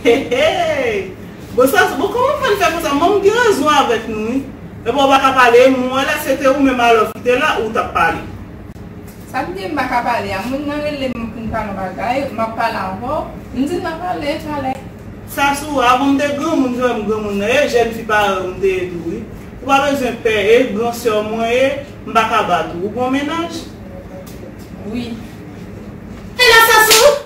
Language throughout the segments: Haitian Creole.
Bon, ça, bon, comment on fait pour ça? Moi, j'ai raison avec nous. Mais bon, on va pas parler. Moi, là, c'était où même alors? C'était là où tu as parlé? Ça me dit que je ne vais pas parler. Je ne vais pas parler. Je ne vais pas parler encore. Je ne vais pas parler. Ça, c'est avant de grand monde, je ne suis pas doué. Vous avez besoin de père, grand soeur, moi, je ne vais pas battre. Vous bon ménage? Oui. Et là, ça se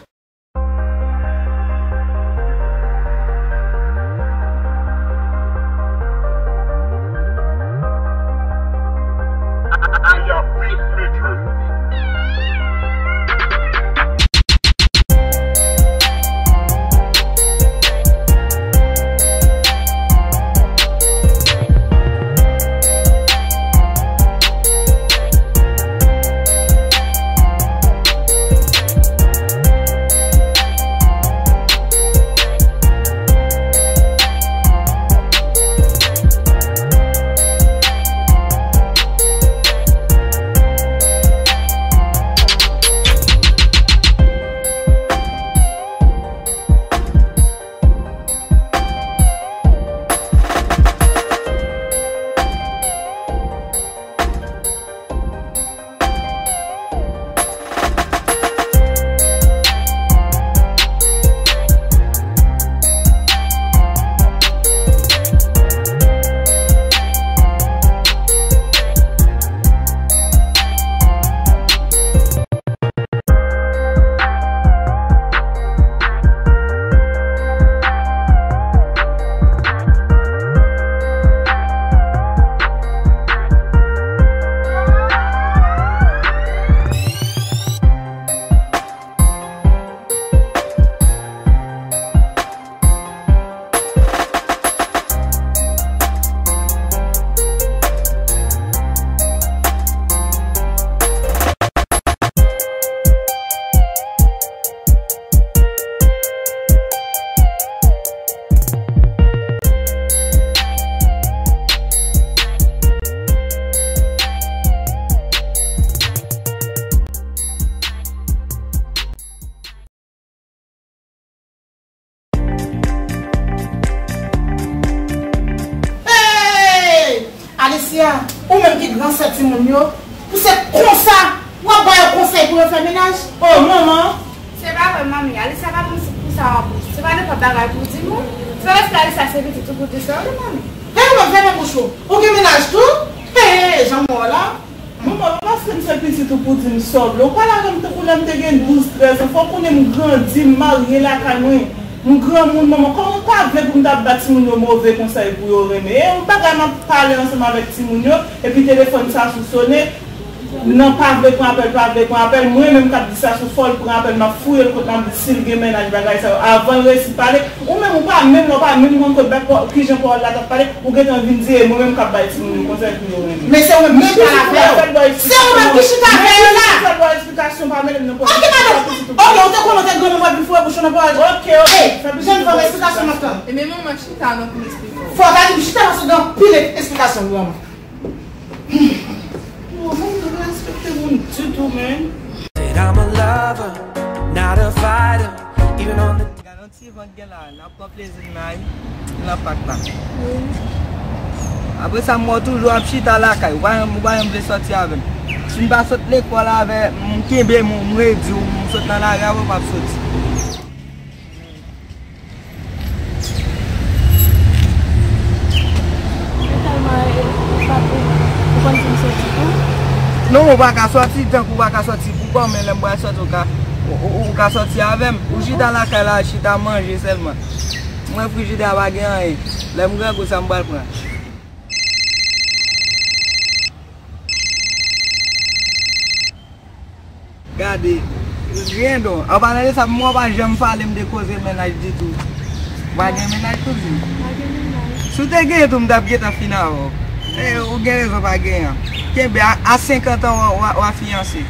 ou même qui grand certimonio, pour c'est comme ça, ou avoir un conseil pour faire ménage. Oh maman, c'est pas vraiment mieux, ça va pour ça en plus. C'est pas n'importe quoi pour dire moi. Tu vas rester ça c'est vite tout pour te sortir maman. Fais-moi bouchon. Ok ménage tout. Jean-moi là. Maman, parce que c'est petit tout pour dire sobre. Ou pas là comme te pour l'homme te gagne 12-13 ans, faut qu'on ait grandi, marié la canoë. Mon grand monde, maman, comment on peut pour nous battre mon mauvais conseil pour vous remettre? On ne peut pas parler ensemble avec Timounio et puis téléphone ça sous sonner. Non, pas avec moi, appelle. Moi-même, quand je dis ça sous folle pour appel, je fouille le côté de s'il y a ménage, avant de réussir à parler. Ou même, pas même, qui j'ai pas la tête parler, ou que tu as envie de dire, moi-même, quand je dis mon conseil pour vous remettre. Mais c'est même pas la faire. C'est même qui je t'appelle là. Ça doit explication par même. Ok, madame. Ok, on te connaît, on te connaît, il faut que je ne vois pas. Ok, je ne vois pas explication maintenant. Et même moi, je suis là, donc je m'explique. Faut aller, je suis là, donc pile explication. I'm a lover, not a fighter, even on the garantie van gala, n'a pas plaisir n'a pas là. Après ça moi toujours à petit à la caille, on me sortir avec. Si je pas sortir l'école avec mon kembe mon réduit ou sortir dans la rue on va sortir. Non, on va sortir tant qu'on va sortir pour mais les bois sortir on va sortir avec ou j'ai dans la cala j'ai à manger seulement. Moi frigidaire va gagner les m'gran ko ça m'bal prendre. Regardez, rien donc. En parlant de ça, moi pas jamais parler de causer ménage du tout. Va gagner ménage tout le. Si tu gagnes tout m'dap geta final. Ou gen raison pas gagner. À 50 ans, on va fiancé.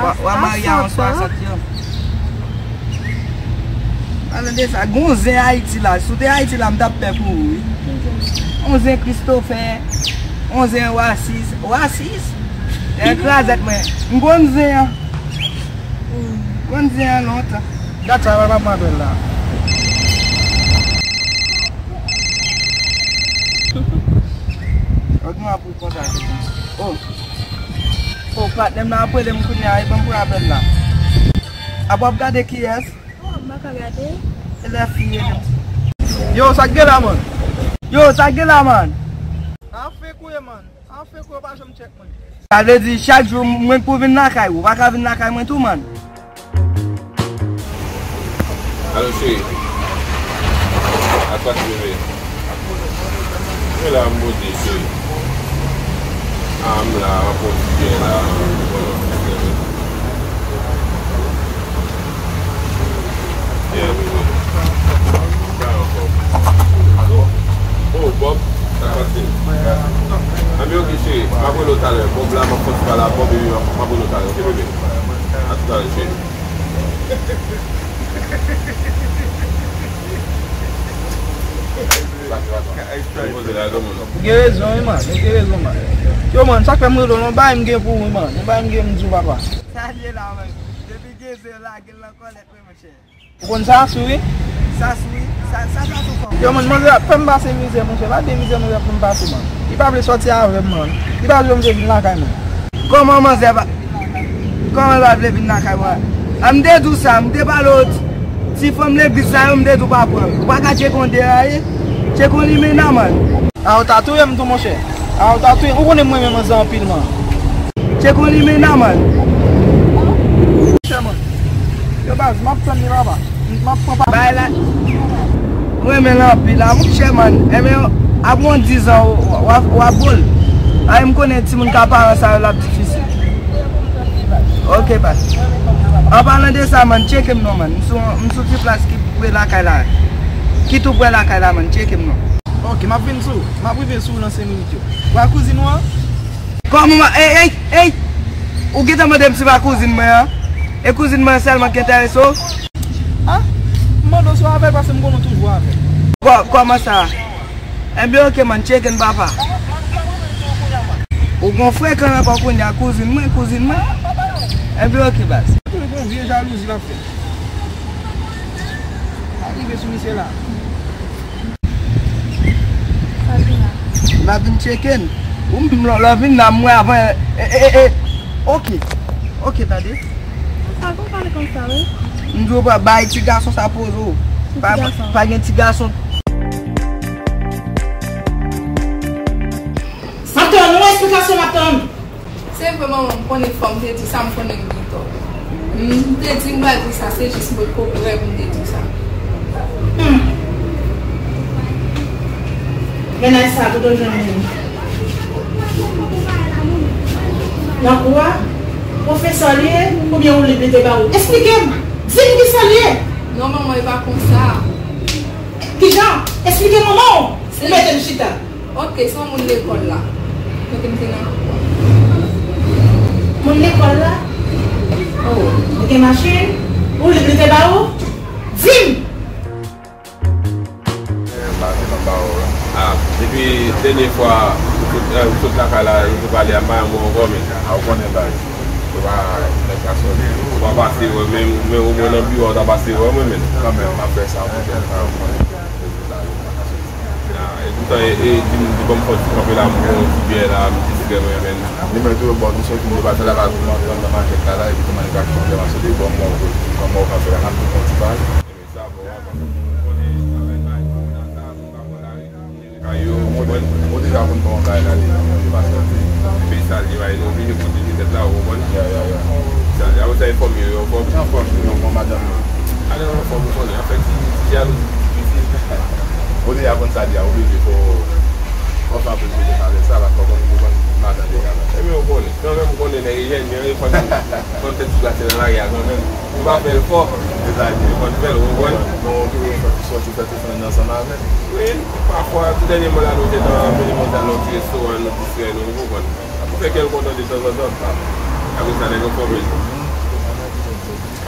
On va marier en 60 ans. Alors, ça, gonzé Haïti là. Si tu es Haïti là, je t'appelle pour vous. 11 Christopher, 11 Oasis. Oasis? Écrasé, mais gonzé. Gonzé longtemps. That's why I'm là. patnem nan apre dem koun ya, yon problem la. A wap gade ki yes? Baka gade. E le fiye dem. Yo, sa gela man. Yo, sa gela man. An fe kouye man. An fe kouye pa jom chek man. A le di chak jou mwen pou vin nakay ou. Waka vin nakay mwen tou man. Allo chérie. À toi tu veux. Je la mode chérie. Am la rapporter là. Oh Bob, ça va bien. Ami ok chérie, ma bonne au talent. Bob là, ma faute pas là, Bob ma bonne au talent. Ok bébé. À tout à l'heure chérie. Gen rezon man, gen rezon man. Yo man, sak fe mwen do, non bay mgen pou man. Non bay mgen mdou papa. Sa je la man. Depi gen se la, gen la kolek we mwen che. Kon sa soui? Sa soui? Sa sou kon? Yo man, mwen fe mbase mize mwen che. Va de mize mwen fe mbase man. I pa ple soti avem man. I pa ple mwen vin lakay man. Koman man se ba? Koman ba ple vin lakay man? Amde dou sa, mde balot. Si fom le gisa yo mde dou pa pran. Waka chekon de a ye? Chekon li mena man. A ou tatou yem tou monshe. A ou tatou yem, ou konen mwen men zan pil man. Chekon li mena man. Monshe man. Yo baz, map plan ni baba. Map papa. Bay la. Mwen men lan pil la. Monshe man. Eme yo, apon 10 an wap bol. A yon konen ti moun kaparan sa yo lap difisi. Ok baz. A palan de sa man, chekem nou man. Msou ti plas ki pwe lakay la. Ki tou pwe lakay la man, chekem nou. Ok, ma vin sou. Ma prive sou lan se minit yo. Wa kouzin wan? Kwa mou ma, hey! Ou gita mwen dem si wa kouzin mwen ya? E kouzin mwen selman ki entereso? Ha? Mwen do sou avek pase mwen konon toujou avek. Kwa mwen sa? Enbe ok man, cheken papa. Ou kon frek an pa koun ya kouzin mwen? Enbe ok bas. Kon vye jalouzi la fe. Arrive sou misye la. La vin cheken. La vin nan mwen avan. Ok tade. Sa kon pale kon sa we? Mdou pa bay ti gason sa pozo. Pa gen ti gason. Maton, nou eksplikasyon Maton. Simplement mwen konen fom te di sa mwen konen gito. Mwen te di mwen di sa se jis mwen kopre mwen te di sa. Menay sa, tout an jen. Nan kwa? Profesor liye, koubyen ou li plete ba ou? Esplikem! Zin ki sa liye! Non maman e pa kon sa. Ki jan? Esplikem maman! Ou meten chita? Ok, son moun l'ekol la. Mwen te nan kwa. Moun l'ekol la? Oh, mwen machin? Ou li plete ba ou? Zin! Depuis la dernière fois, toute la cala, je vais aller à ma maman, à connaître là. On va passer, mais au moins on va passer, quand même, après ça, on va et du bon côté, on va la bien là, je vais tout le monde, ceux qui ne vont pas faire la base, on va marquer là, et puis on va faire des bons mots, comme on va faire la principale. Yo déjà kon kon la la li va sortir puis ça il va nous venir pour dire là au bon ça ya vous avez formé yo comme ça formé madame allez on forme on en fait il y a on dit avant ça dia obligé faut pas besoin de parler ça va comme on madame déjà et mais on connaît quand même on connaît les gens mais quand tu la télé là il y a quand même on va faire fort c'est-à-dire on fait au bon donc sortir faire ensemble avec oui, parfois, tout dernier moment, nous sommes dans notre restaurant, nous sommes nous pour faire quelque chose de temps en temps. Après ça, nous sommes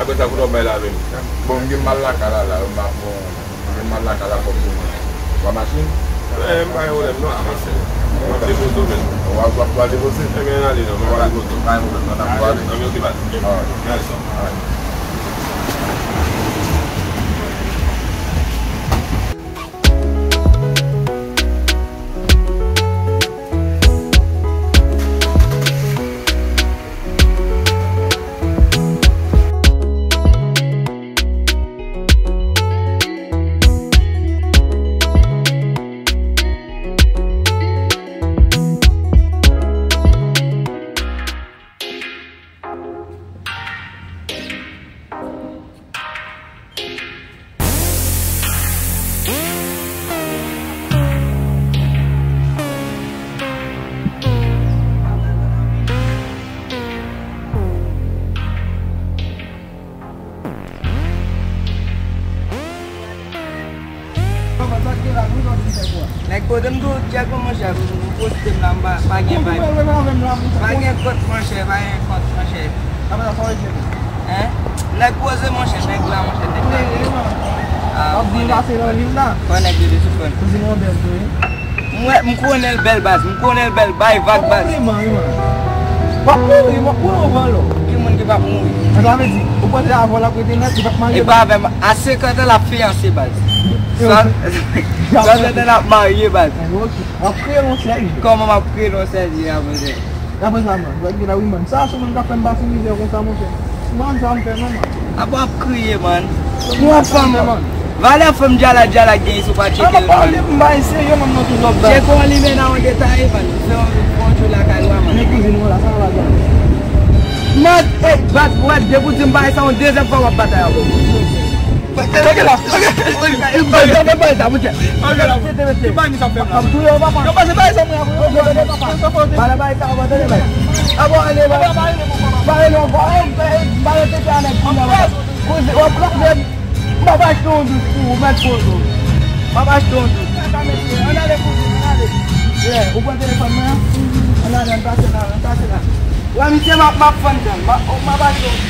après ça, vous n'avez pas la même. Bon, je suis mal là, je suis mal là, comme la machine. Oui, je suis mal là, non, la machine. On va déposer. On va déposer. On va déposer. On va déposer. Nek kote mdou chek pou monshe, mou poste m nan pa gen bay. Pa gen kote monshe, pa gen kote monshe. Nek pose monshe, nek la monshe, nek la. Kon nek de sou kon. M konel bel bas, bay vak bas. Ki moun ki pa moui. E pa avem, ase kote la fianse bas. San de la mariye bas. Koman ma pre non serji a monshe. Apo ap kriye man. Vale fèm jala gen sou pa cheke l man. Cheke on li men nan an detay man. Fè an kontrol la kalwa man. Man, bat wè debouti mbay sa an dezem fè wap batay a wè. Babas tondo, mas foto. Babas tondo. O quanto ele fala, olha, não tá chegando. Lá me chama ma fanta, babas tondo.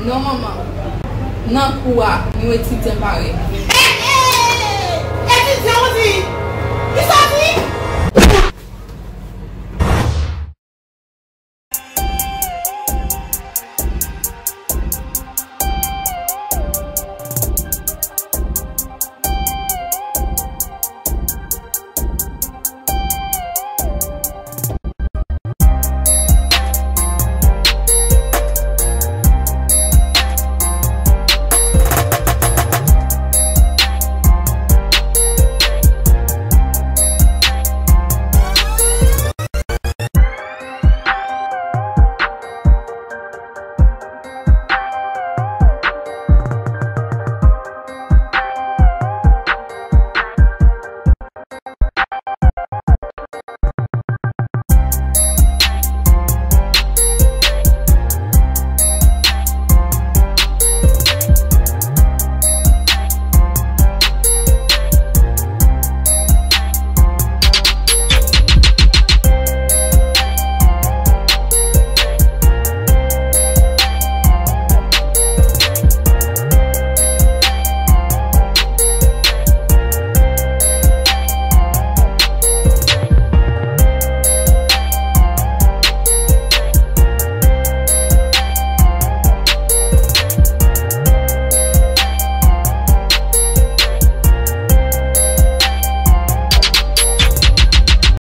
Non maman. Nan kwa, nou eti tempare.